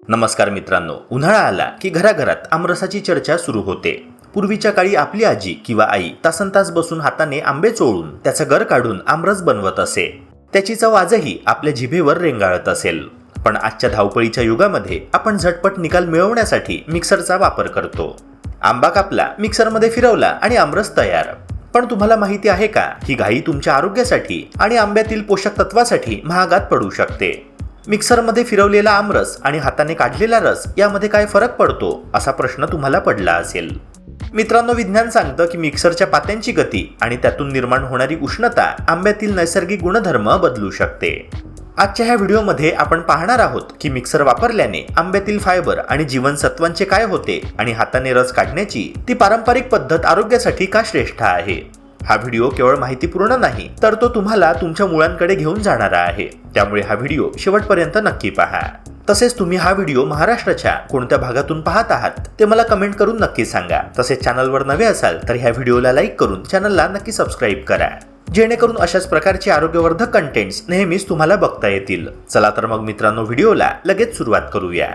नमस्कार मित्रांनो, उन्हाळा आला की घराघरात आमरसाची चर्चा सुरू होते. पूर्वीच्या काळी आपली आजी किंवा आई तासनतास बसून हाताने आंबे चोळून त्याचा गर काढून आमरस बनवत असे. त्याची चव आजही आपल्या जिभेवर रेंगाळत असेल. पण आजच्या धावपळीच्या युगामध्ये आपण झटपट निकाल मिळवण्यासाठी मिक्सरचा वापर करतो. आंबा कापला, मिक्सरमध्ये फिरवला आणि आमरस तयार. पण तुम्हाला माहिती आहे का, ही घाई तुमच्या आरोग्यासाठी आणि आंब्यातील पोषक तत्वासाठी महागात पडू शकते. मिक्सरमध्ये फिरवलेला आमरस आणि हाताने काढलेला रस यामध्ये काय फरक पडतो, असा प्रश्न तुम्हाला पडला असेल. मित्रांनो, विज्ञान सांगतं की मिक्सरच्या पात्यांची गती आणि त्यातून निर्माण होणारी उष्णता आंब्यातील नैसर्गिक गुणधर्म बदलू शकते. आजच्या ह्या व्हिडिओमध्ये आपण पाहणार आहोत की मिक्सर वापरल्याने आंब्यातील फायबर आणि जीवनसत्वांचे काय होते आणि हाताने रस काढण्याची ती पारंपरिक पद्धत आरोग्यासाठी का श्रेष्ठ आहे. हा व्हिडिओ केवळ माहितीपूर्ण नाही, तर तो तुम्हाला तुमच्या मुळांकडे घेऊन जाणारा आहे. त्यामुळे हा व्हिडिओ शेवटपर्यंत नक्की पहा. तसेच तुम्ही हा व्हिडिओ महाराष्ट्राच्या कोणत्या भागातून पाहत आहात ते मला कमेंट करून नक्की सांगा. तसेच चॅनलवर नवे असाल तर ह्या व्हिडिओला लाईक करून चॅनलला नक्की सबस्क्राईब करा, जेणेकरून अशाच प्रकारचे आरोग्यवर्धक कंटेंट्स नेहमीच तुम्हाला बघता येतील. चला तर मग मित्रांनो, व्हिडिओला लगेच सुरुवात करूया.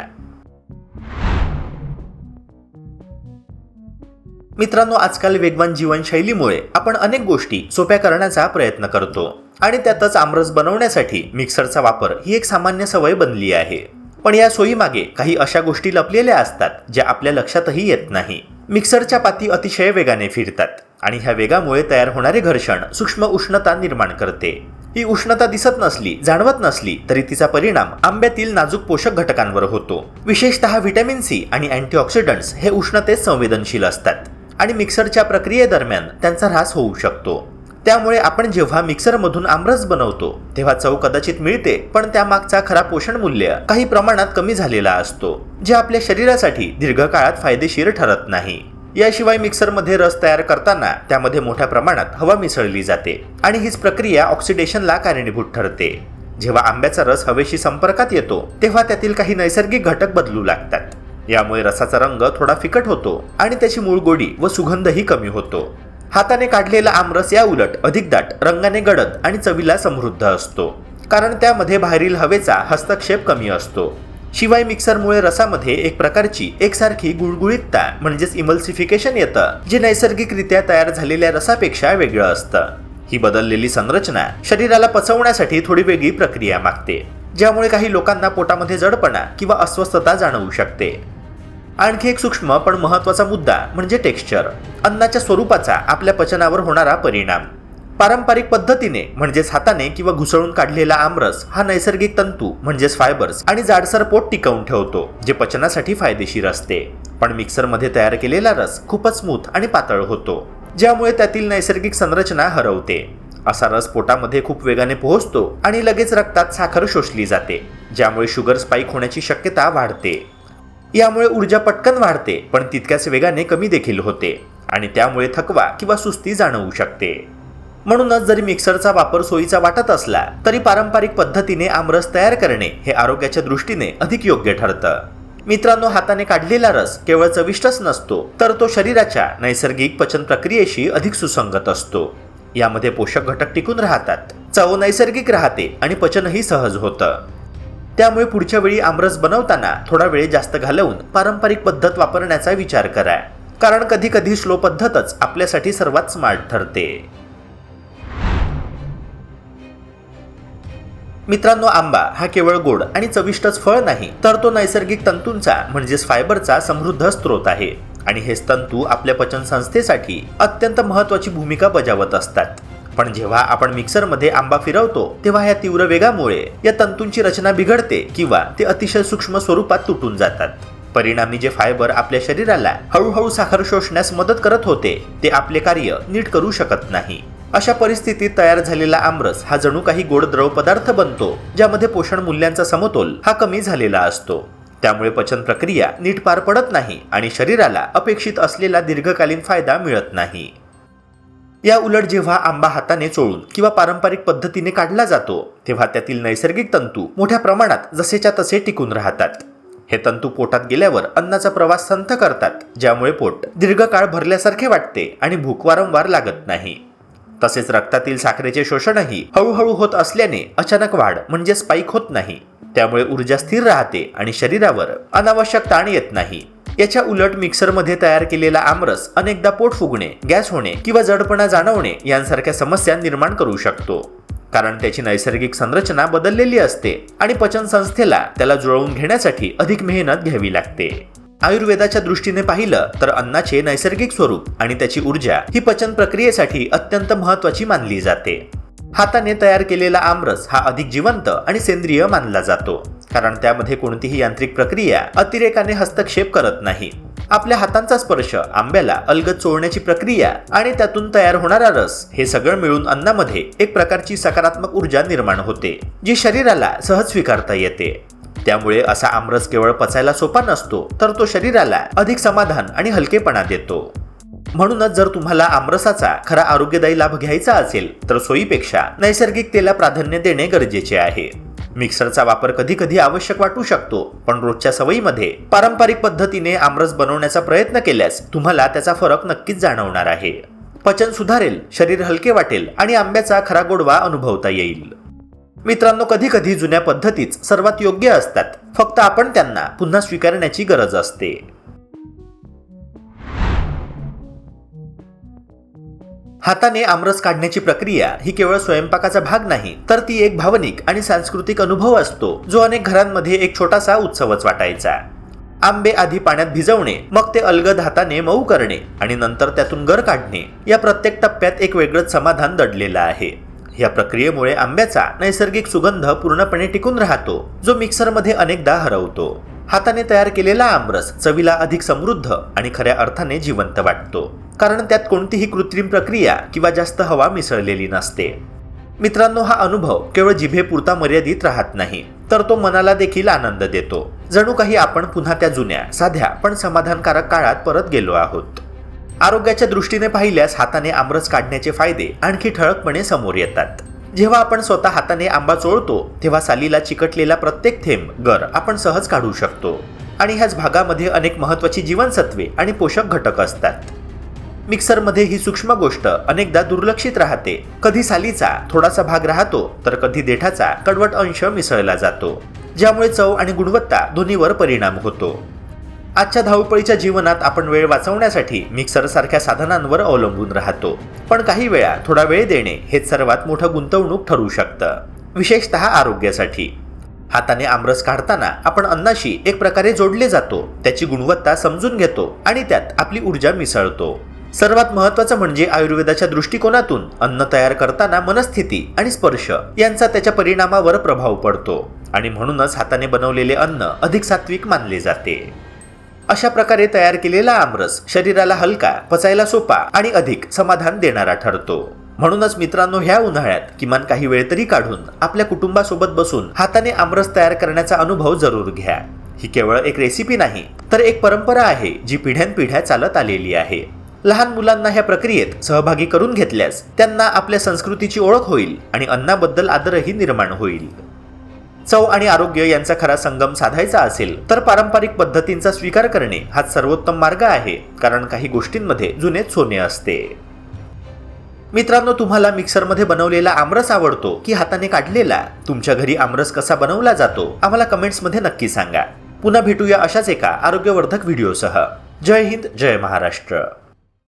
मित्रांनो, आजकाल वेगवान जीवनशैलीमुळे आपण अनेक गोष्टी सोप्या करण्याचा प्रयत्न करतो आणि त्यातच आमरस बनवण्यासाठी मिक्सरचा वापर ही एक सामान्य सवय बनली आहे. पण या सोयीमागे काही अशा गोष्टी लपलेल्या असतात ज्या आपल्या लक्षातही येत नाही. मिक्सरच्या पाती अतिशय वेगाने फिरतात आणि ह्या वेगामुळे तयार होणारे घर्षण सूक्ष्म उष्णता निर्माण करते. ही उष्णता दिसत नसली, जाणवत नसली तरी तिचा परिणाम आंब्यातील नाजूक पोषक घटकांवर होतो. विशेषतः व्हिटॅमिन सी आणि अँटीऑक्सिडंट्स हे उष्णतेत संवेदनशील असतात आणि मिक्सरच्या प्रक्रियेदरम्यान त्यांचा ऱ्हास होऊ शकतो. त्यामुळे आपण जेव्हा मिक्सरमधून आमरस बनवतो तेव्हा चव कदाचित मिळते, पण त्यामागचा खरा पोषण मूल्य काही प्रमाणात कमी झालेला असतो, जे आपल्या शरीरासाठी दीर्घकाळात फायदेशीर ठरत नाही. याशिवाय मिक्सरमध्ये रस तयार करताना त्यामध्ये मोठ्या प्रमाणात हवा मिसळली जाते आणि हीच प्रक्रिया ऑक्सिडेशनला कारणीभूत ठरते. जेव्हा आंब्याचा रस हवेशी संपर्कात येतो तेव्हा त्यातील काही नैसर्गिक घटक बदलू लागतात. यामुळे रसाचा रंग थोडा फिकट होतो आणि त्याची मूळ गोडी व सुगंधही कमी होतो. हाताने काढलेला आमरस या उलट अधिक दाट, रंगाने गडद आणि चवीला समृद्ध असतो, कारण त्यामध्ये बाहेरील हवेचा हस्तक्षेप कमी असतो. शिवाय मिक्सरमुळे रसामध्ये एक प्रकारची एकसारखी गुळगुळीतता म्हणजेच इमल्सिफिकेशन येतं, जे नैसर्गिकरित्या तयार झालेल्या रसापेक्षा वेगळं असतं. ही बदललेली संरचना शरीराला पचवण्यासाठी थोडी वेगळी प्रक्रिया मागते, ज्यामुळे काही लोकांना पोटामध्ये जडपणा किंवा अस्वस्थता जाणवू शकते. आणखी एक सूक्ष्म पण महत्त्वाचा मुद्दा म्हणजे टेक्स्चर, अन्नाच्या स्वरूपाचा आपल्या पचनावर होणारा परिणाम. पारंपरिक पद्धतीने म्हणजेच हाताने किंवा घुसळून काढलेला आमरस हा नैसर्गिक तंतू म्हणजेच फायबर्स आणि जाडसर पोट टिकवून ठेवतो, जे पचनासाठी फायदेशीर असते. पण मिक्सरमध्ये तयार केलेला रस खूपच स्मूथ आणि पातळ होतो, ज्यामुळे त्यातील नैसर्गिक संरचना हरवते. असा रस पोटामध्ये खूप वेगाने पोहोचतो आणि लगेच रक्तात साखर शोषली जाते, ज्यामुळे शुगर स्पाइक होण्याची शक्यता वाढते. यामुळे ऊर्जा पटकन वाढते, पण तितक्याच वेगाने कमी देखील होते आणि त्यामुळे थकवा किंवा सुस्ती जाणवू शकते. म्हणूनच जरी मिक्सरचा वापर सोयीचा वाटत असला तरी पारंपरिक पद्धतीने आमरस तयार करणे हे आरोग्याच्या दृष्टीने अधिक योग्य ठरतं. मित्रांनो, हाताने काढलेला रस केवळ चविष्टच नसतो, तर तो शरीराच्या नैसर्गिक पचन प्रक्रियेशी अधिक सुसंगत असतो. यामध्ये पोषक घटक टिकून राहतात, चव नैसर्गिक राहते आणि पचनही सहज होतं. त्यामुळे पुढच्या वेळी आमरस बनवताना थोडा वेळ जास्त घालवून पारंपरिक पद्धत वापरण्याचा विचार करा, कारण कधी कधी स्लो पद्धतच आपल्यासाठी सर्वात स्मार्ट ठरते. मित्रांनो, आंबा हा केवळ गोड आणि चविष्टच फळ नाही, तर तो नैसर्गिक तंतूंचा म्हणजेच फायबरचा समृद्ध स्रोत आहे आणि हेच तंतू आपल्या पचन संस्थेसाठी अत्यंत महत्त्वाची भूमिका बजावत असतात. पण जेव्हा आपण मिक्सरमध्ये आंबा फिरवतो तेव्हा या तीव्र वेगामुळे या तंतूंची रचना बिघडते किंवा ते अतिशय सूक्ष्म स्वरूपात तुटून जातात. परिणामी जे फायबर आपल्या शरीराला हळूहळू साखर शोषण्यास मदत करत होते ते आपले कार्य नीट करू शकत नाही. अशा परिस्थितीत तयार झालेला आमरस हा जणू काही गोड द्रव पदार्थ बनतो, ज्यामध्ये पोषण मूल्यांचा समतोल हा कमी झालेला असतो. त्यामुळे पचन प्रक्रिया नीट पार पडत नाही आणि शरीराला अपेक्षित असलेला दीर्घकालीन फायदा मिळत नाही. या उलट जेव्हा आंबा हाताने चोळून किंवा पारंपरिक पद्धतीने काढला जातो तेव्हा त्यातील नैसर्गिक तंतू मोठ्या प्रमाणात जसेच्या तसे टिकून राहतात. हे तंतू पोटात गेल्यावर अन्नाचा प्रवास संथ करतात, ज्यामुळे पोट दीर्घकाळ भरल्यासारखे वाटते आणि भूक वारंवार लागत नाही. तसेच रक्तातील साखरेचे शोषणही हळूहळू होत असल्याने अचानक वाढ म्हणजे स्पाइक होत नाही. त्यामुळे ऊर्जा स्थिर राहते आणि शरीरावर अनावश्यक ताण येत नाही. याच्या उलट मिक्सरमध्ये तयार केलेला आमरस अनेकदा पोट फुगणे, गॅस होणे किंवा जडपणा जाणवणे यांसारख्या समस्या निर्माण करू शकतो. कारण त्याची नैसर्गिक संरचना बदललेली असते आणि पचन संस्थेला त्याला जुळवून घेण्यासाठी अधिक मेहनत घ्यावी लागते. आयुर्वेदाच्या दृष्टीने पाहिलं तर अन्नाचे नैसर्गिक स्वरूप आणि त्याची ऊर्जा ही पचन प्रक्रियेसाठी अत्यंत महत्त्वाची मानली जाते. हाताने तयार केलेला आमरस हा अधिक जिवंत आणि सेंद्रिय मानला जातो, कारण त्यामध्ये कोणतीही यांत्रिक प्रक्रिया अतिरेकाने हस्तक्षेप करत नाही. आपल्या हातांचा स्पर्श, आंब्याला अलगद चोळण्याची प्रक्रिया आणि त्यातून तयार होणारा रस हे सगळं मिळून अन्नामध्ये एक प्रकारची सकारात्मक ऊर्जा निर्माण होते, जी शरीराला सहज स्वीकारता येते. त्यामुळे असा आमरस केवळ पचायला सोपा नसतो, तर तो शरीराला अधिक समाधान आणि हलकेपणा देतो. म्हणूनच जर तुम्हाला आमरसाचा खरा आरोग्यदायी लाभ घ्यायचा असेल तर सोयीपेक्षा नैसर्गिकतेला प्राधान्य देणे गरजेचे आहे. मिक्सरचा वापर कधी कधी आवश्यक वाटू शकतो, पण रोजच्या सवयीमध्ये पारंपरिक पद्धतीने आमरस बनवण्याचा प्रयत्न केल्यास तुम्हाला त्याचा फरक नक्कीच जाणवणार आहे. पचन सुधारेल, शरीर हलके वाटेल आणि आंब्याचा खरा गोडवा अनुभवता येईल. मित्रांनो, कधी कधी जुन्या पद्धतीच सर्वात योग्य असतात, फक्त आपण त्यांना पुन्हा स्वीकारण्याची गरज असते. हाताने आमरस काढण्याची प्रक्रिया ही केवळ स्वयंपाकाचा भाग नाही, तर ती एक भावनिक आणि सांस्कृतिक अनुभव असतो, जो अनेक घरांमध्ये एक छोटासा उत्सवच वाटायचा. आंबे आधी पाण्यात भिजवणे, मग ते अलगद हाताने मऊ करणे आणि नंतर त्यातून गर काढणे, या प्रत्येक टप्प्यात एक वेगळंच समाधान दडलेलं आहे. या प्रक्रियेमुळे आंब्याचा नैसर्गिक सुगंध पूर्णपणे टिकून राहतो, जो मिक्सरमध्ये अनेकदा हरवतो. हाताने तयार केलेला आमरस चवीला अधिक समृद्ध आणि खऱ्या अर्थाने जिवंत वाटतो, कारण त्यात कोणतीही कृत्रिम प्रक्रिया किंवा जास्त हवा मिसळलेली नसते. मित्रांनो, हा अनुभव केवळ जिभेपुरता मर्यादित राहत नाही, तर तो मनाला देखील आनंद देतो. जणू काही आपण पुन्हा त्या जुन्या, साध्या पण समाधानकारक काळात परत गेलो आहोत. आरोग्याच्या दृष्टीने पाहिल्यास हाताने आमरस काढण्याचे फायदे आणखी ठळकपणे समोर येतात. जेव्हा आपण स्वतः हाताने आंबा चोळतो, तेव्हा सालीला चिकटलेला प्रत्येक थेंब गर आपण सहज काढू शकतो आणि ह्याच भागामध्ये अनेक महत्त्वाची जीवनसत्वे आणि पोषक घटक असतात. मिक्सरमध्ये ही सूक्ष्म गोष्ट अनेकदा दुर्लक्षित राहते. कधी सालीचा थोडासा भाग राहतो, तर कधी देठाचा कडवट अंश मिसळला जातो, ज्यामुळे चव आणि गुणवत्ता दोन्हीवर परिणाम होतो. आजच्या धावपळीच्या जीवनात आपण वेळ वाचवण्यासाठी मिक्सर सारख्या साधनांवर अवलंबून राहतो, पण काही वेळा थोडा वेळ देणे हेच सर्वात मोठं गुंतवणूक ठरू शकतं, विशेषतः आरोग्यासाठी. हाताने आमरस काढताना आपण अन्नाशी एक प्रकारे जोडले जातो, त्याची गुणवत्ता समजून घेतो आणि त्यात आपली ऊर्जा मिसळतो. सर्वात महत्त्वाचं म्हणजे आयुर्वेदाच्या दृष्टिकोनातून अन्न तयार करताना मनस्थिती आणि स्पर्श यांचा त्याच्या परिणामावर प्रभाव पडतो आणि म्हणूनच हाताने बनवलेले अन्न अधिक सात्विक मानले जाते. अशा प्रकारे तयार केलेला आमरस शरीराला हलका, पचायला सोपा आणि अधिक समाधान देणारा ठरतो. म्हणूनच मित्रांनो, ह्या उन्हाळ्यात किमान काही वेळ तरी काढून आपल्या कुटुंबासोबत बसून हाताने आमरस तयार करण्याचा अनुभव जरूर घ्या. ही केवळ एक रेसिपी नाही, तर एक परंपरा आहे जी पिढ्यानपिढ्या चालत आलेली आहे. लहान मुलांना ह्या प्रक्रियेत सहभागी करून घेतल्यास त्यांना आपल्या संस्कृतीची ओळख होईल आणि अन्नाबद्दल आदरही निर्माण होईल. चव आणि आरोग्य यांचा खरा संगम साधायचा असेल तर पारंपरिक पद्धतींचा स्वीकार करणे हाच सर्वोत्तम मार्ग आहे, कारण काही गोष्टींमध्ये जुनेच सोने असते. मित्रांनो, तुम्हाला मिक्सरमध्ये बनवलेला आमरस आवडतो की हाताने काढलेला? तुमच्या घरी आमरस कसा बनवला जातो आम्हाला कमेंट्समध्ये नक्की सांगा. पुन्हा भेटूया अशाच एका आरोग्यवर्धक व्हिडिओसह. जय हिंद, जय महाराष्ट्र.